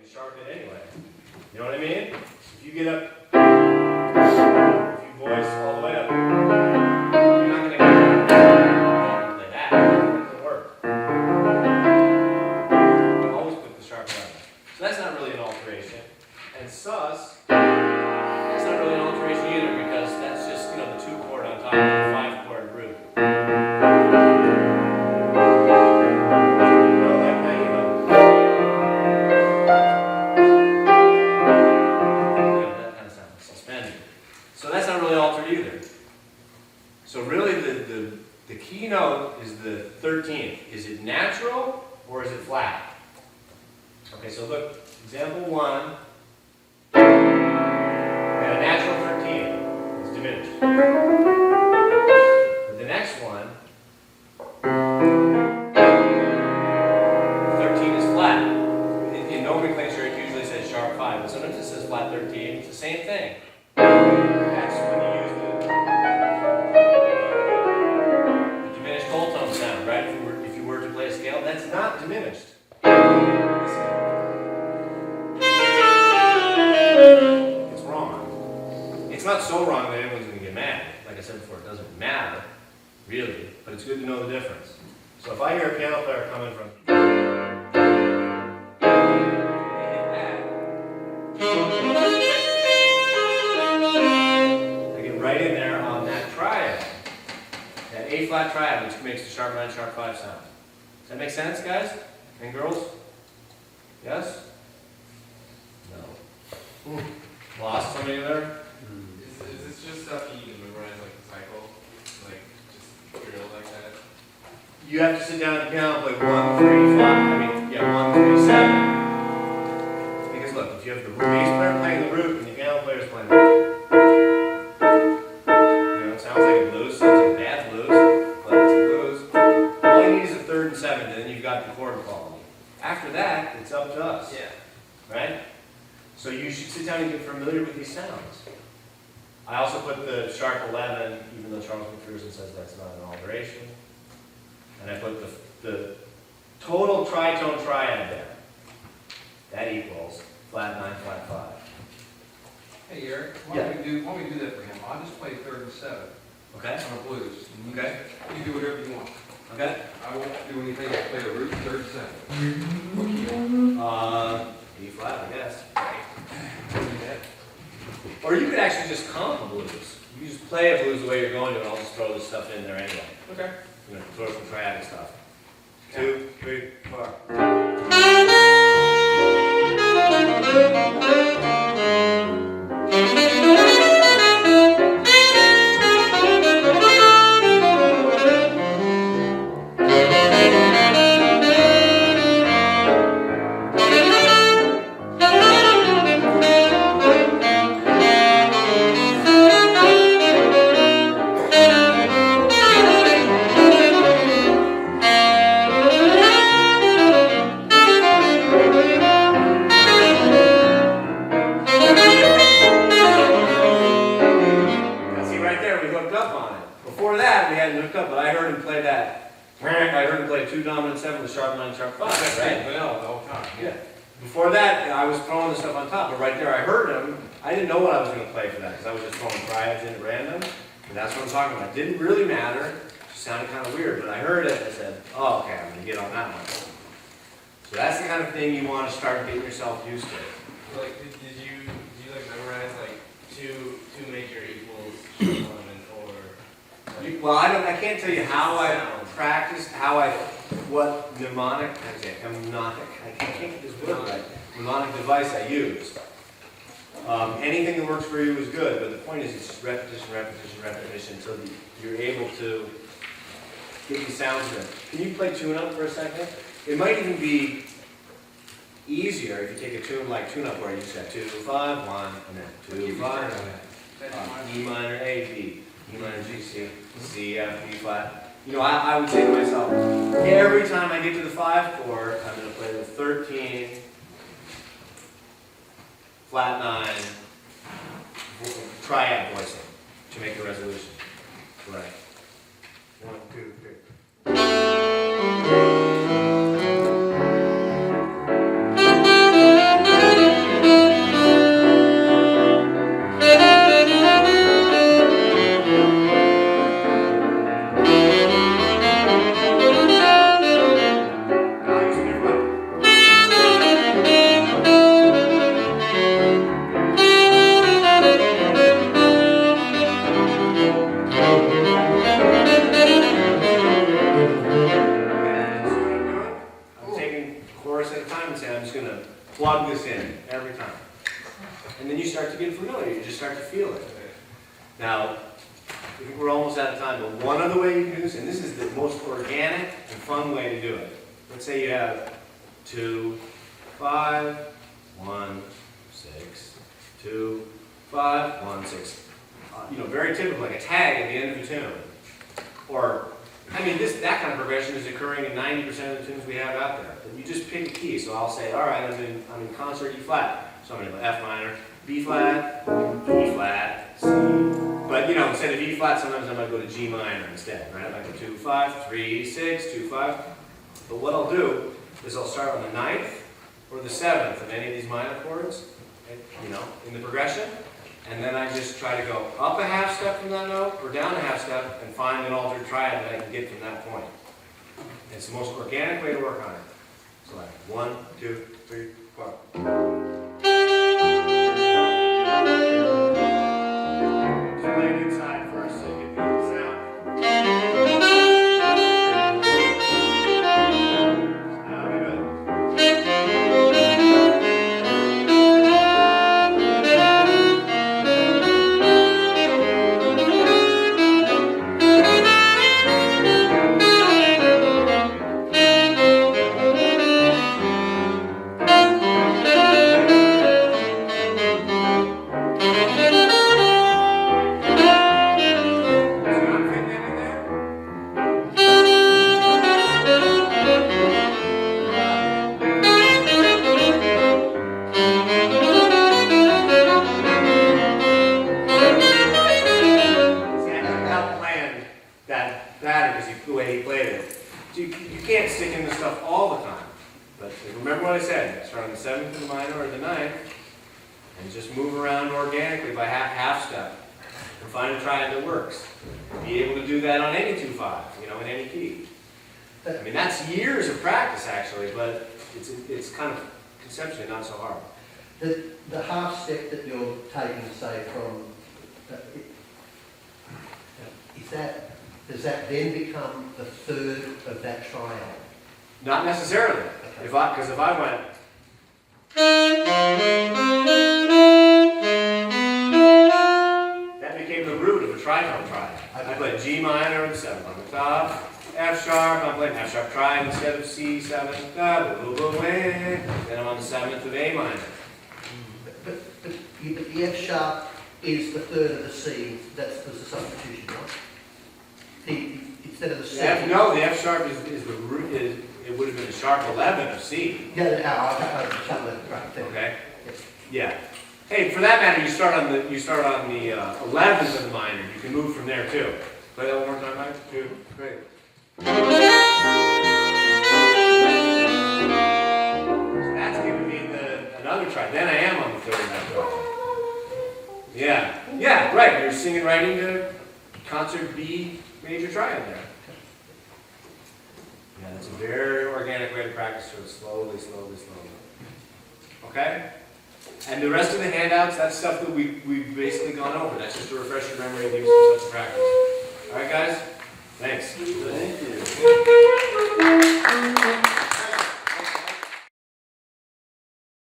you sharp it anyway. You know what I mean? If you get up, if you voice all the way up, you're not going to play that. It doesn't work. You always put the sharp 11. So that's not really an alteration. And sus, that's not really an alteration either because that's just, you know, the 2 chord on top of the 5 chord root. So that's not really altered either. So really the key note is the 13th. Is it natural or is it flat? Okay, so look, example 1. We had a natural 13. It's diminished. But the next one, 13 is flat. In nomenclature it usually says sharp 5, but sometimes it says flat 13. It's the same thing. That's when you use the diminished whole tone sound, right? If you were to play a scale, that's not diminished. It's wrong. It's not so wrong that anyone's going to get mad. Like I said before, it doesn't matter, really, but it's good to know the difference. So if I hear a piano player coming from right in there on that triad, that A flat triad, which makes the sharp 9, sharp 5 sound. Does that make sense, guys and girls? Yes? No. Lost somebody there? Is this just stuff you can memorize like the cycle? Like just drill like that? You have to sit down at the piano and play 1, 3, 5. I mean, yeah, 1, 3, 7. Because look, if you have the bass player playing the root and the piano player is playing the root. Sounds like a blues, sounds like a bad blues, but it's a blues. All you need is a 3rd and 7th, and then you've got the chord quality. After that, it's up to us. Yeah. Right? So you should sit down and get familiar with these sounds. I also put the sharp 11, even though Charles McPherson says that's not an alteration. And I put the total tritone triad there. That equals flat 9, flat 5. Hey Eric, why don't we do that for him? I'll just play 3rd and 7th Okay? on a blues. Okay. You do whatever you want. Okay? I won't do anything but play a root 3rd and 7th. What key you want? E flat, I guess. Or you could actually just comp a blues. You just play a blues the way you're going to, and I'll just throw this stuff in there anyway. Okay. You know, throw some triadic stuff. 2, 3, 4. Before that, we hadn't hooked up, but I heard him play that. I heard him play 2 dominant 7 with sharp 9, sharp 5, right? Well, the whole time. Yeah. Before that, I was throwing the stuff on top, but right there I heard him. I didn't know what I was going to play for that because I was just throwing triads in at random. And that's what I'm talking about. It didn't really matter. It just sounded kind of weird, but I heard it and I said, oh, okay, I'm going to get on that one. So that's the kind of thing you want to start getting yourself used to. Like, did you like memorize like two major equals element or? Like, Well, I can't tell you how I practiced, what mnemonic, I can't get this word right, mnemonic device I used. Anything that works for you is good, but the point is it's just repetition, repetition, repetition, so that you're able to get these sounds in. Can you play tune-up for a second? It might even be easier if you take a tune like tune-up where you just have 2, 5, 1, and then 2, 5, E minor, A, B, E minor, G, C, C, F, B flat. You know, I would say to myself, every time I get to the 5 chord, I'm going to play the 13, flat 9, triad voicing to make the resolution. Right. 1, 2, 3. every time. And then you start to get familiar, you just start to feel it. Now, I think we're almost out of time, but one other way you can do this, and this is the most organic and fun way to do it. Let's say you have 2, 5, 1, 6, 2, 5, 1, 6. Very typical, like a tag at the end of a tune. Or, I mean, that kind of progression is occurring in 90% of the tunes we have out there. But you just pick a key. So I'll say, all right, I'm in concert E flat. So I'm going to go F minor, B flat, E flat, C. But instead of E flat, sometimes I might go to G minor instead, right? I might go 2, 5, 3, 6, 2, 5. But what I'll do is I'll start on the 9th or the 7th of any of these minor chords, in the progression. And then I just try to go up a half step from that note or down a half step and find an altered triad that I can get from that point. It's the most organic way to work on it. So like 1, 2, 3, 4. Just play it inside first so you get the sound. That'll be good. It's kind of conceptually not so hard. The half step that you're taking, say, from, does that then become the third of that triad? Not necessarily. Okay. Because if I went, that became the root of a tritone triad. I played G minor with 7 on the top. F sharp, I'm playing F sharp triad instead of C7, then I'm on the 7th of A minor. But the F sharp is the third of the C, that's the substitution, right? Instead of the C. The F sharp is the root, it would have been a sharp 11 of C. Yeah, sharp 11, right. Okay? Yeah. Hey, for that matter, you start on the 11th of the minor, you can move from there too. Play that one more time, Mike? 2, great. So that's giving me another try. Then I am on the 3rd of that chord. Yeah, right. You're singing right into concert B major triad there. Yeah, that's a very organic way to practice, so slowly. Okay? And the rest of the handouts, that's stuff that we've basically gone over. That's just to refresh your memory and give you some such practice. All right, guys? Thanks. Thank you.